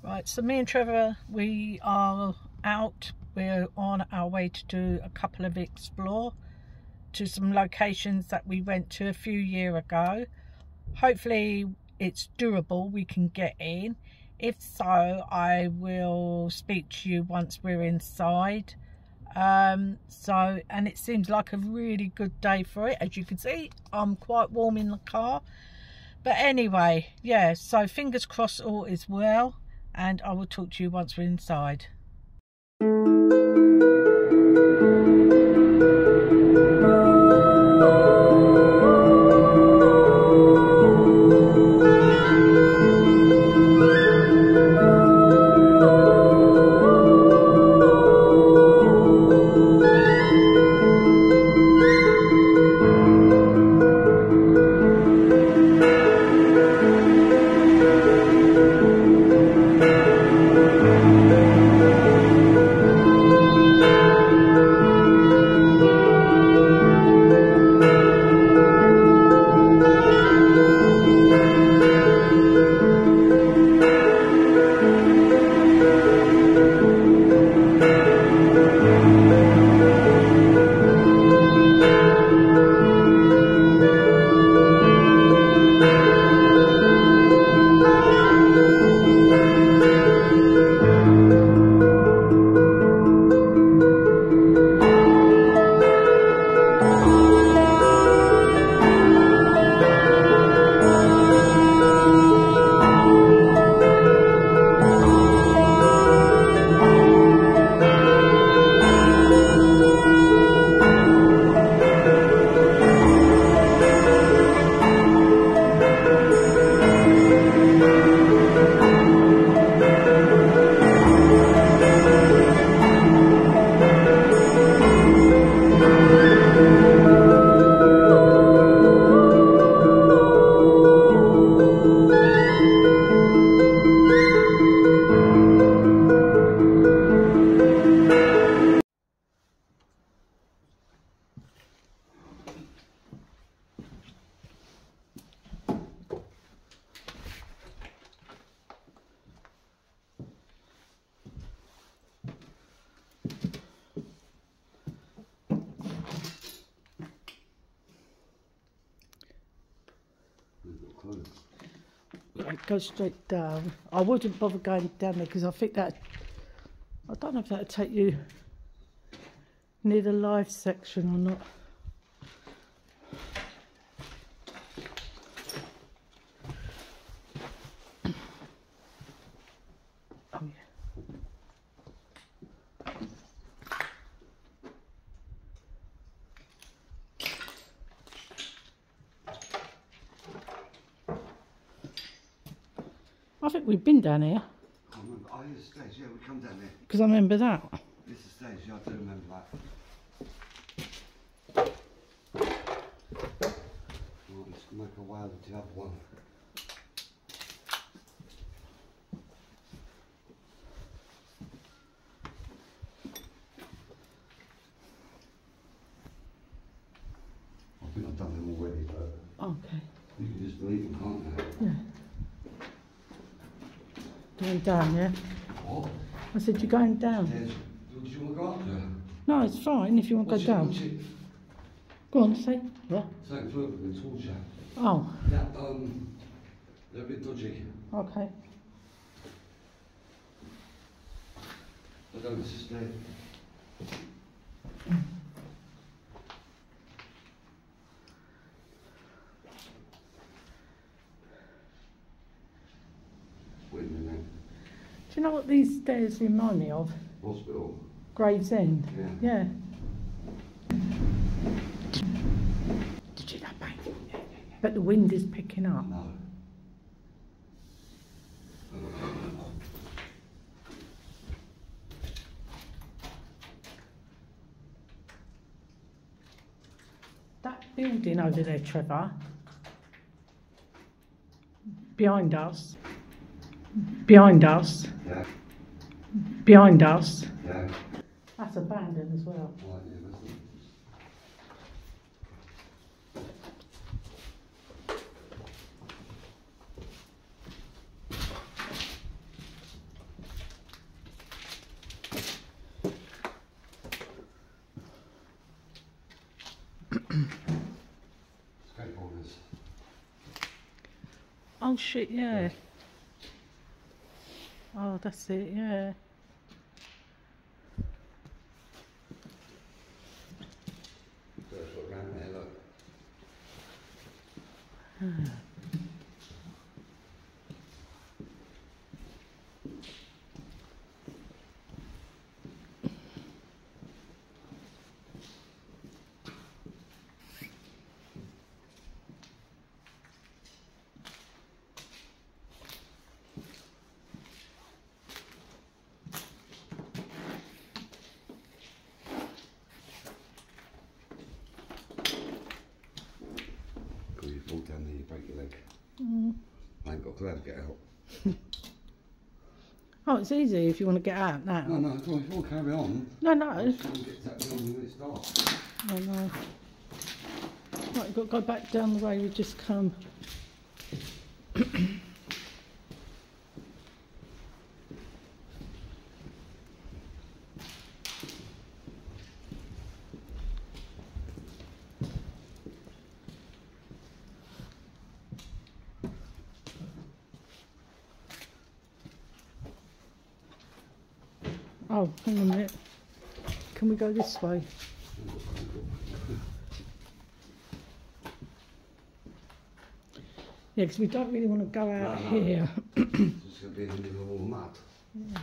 Right, so me and Trevor, we are out. We're on our way to do a couple of explore to some locations that we went to a few years ago. Hopefully it's durable, we can get in. If so, I will speak to you once we're inside. And it seems like a really good day for it. As you can see, I'm quite warm in the car. But anyway, yeah, so fingers crossed all is well, and I will talk to you once we're inside. Right, go straight down. I wouldn't bother going down there because I think that, I don't know if that would take you near the live section or not. Oh yeah. I think we've been down here. I remember. Oh, here's the stage. Yeah, we come down there. Because I remember that. This is the stage. Yeah, I do remember that. Right, let's make our way over to the other one. I think I've done them already, but Okay. you can just delete them, can't you? Yeah. Going down, yeah? What? I said, you're going down. Yes. Do you want to go up there? No, it's fine if you want to go down. Go on, say. Yeah. Something's working towards you. Oh. That, they're a bit dodgy. Okay. I don't know, it's just there. Wait a minute. Do you know what these stairs remind me of? Hospital. Gravesend. Yeah. Yeah. Did you hear that bang? Yeah. But the wind is picking up. No. That building over there, Trevor, behind us, Yeah. behind us, Yeah. that's abandoned as well. Right, yeah, that's it. Oh shit, yeah. Oh, that's it, yeah. That's what around there, look. You fall down there, you break your leg. I ain't got a clue to get out. Oh, it's easy if you want to get out now. No, no, come on, if you want to carry on. No, no. I'll just get that on when it starts. No, no. Right, you've got to go back down the way we just come. Oh, hang on a minute. Can we go this way? Yeah, because we don't really want to go out here. It's just going to be in the middle of all the mud. Yeah.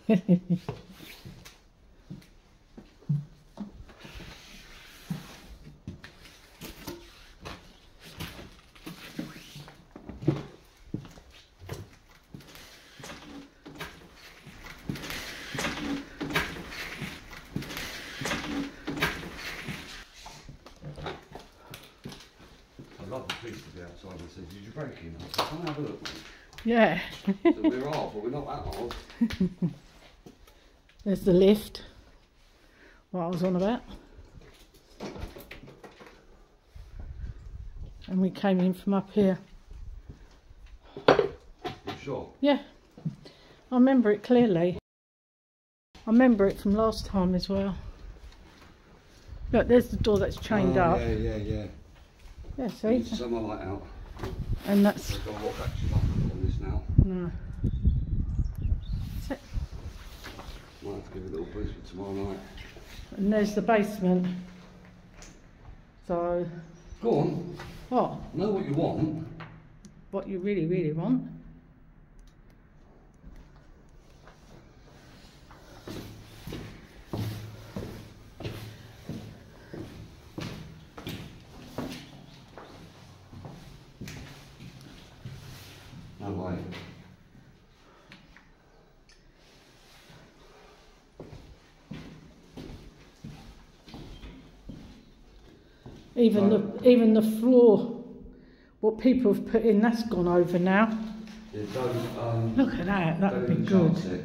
I love the police to be outside and say, did you break in? I said, come have a look. Yeah. So we're hard, but we're not that hard. There's the lift. What I was on about. And we came in from up here. You sure? Yeah. I remember it clearly. I remember it from last time as well. Look, there's the door that's chained up. Yeah, yeah, yeah. Yeah, see? There's some light out. And that's... I've got to walk actually on this now. No. That's it. Might have to give it a little boost for tomorrow night. And there's the basement. So... Go on. What? Know what you want. What you really, really want. No way. Even the floor, what people have put in, that's gone over now. Yeah, don't, Look at that, that would be don't good. chance it.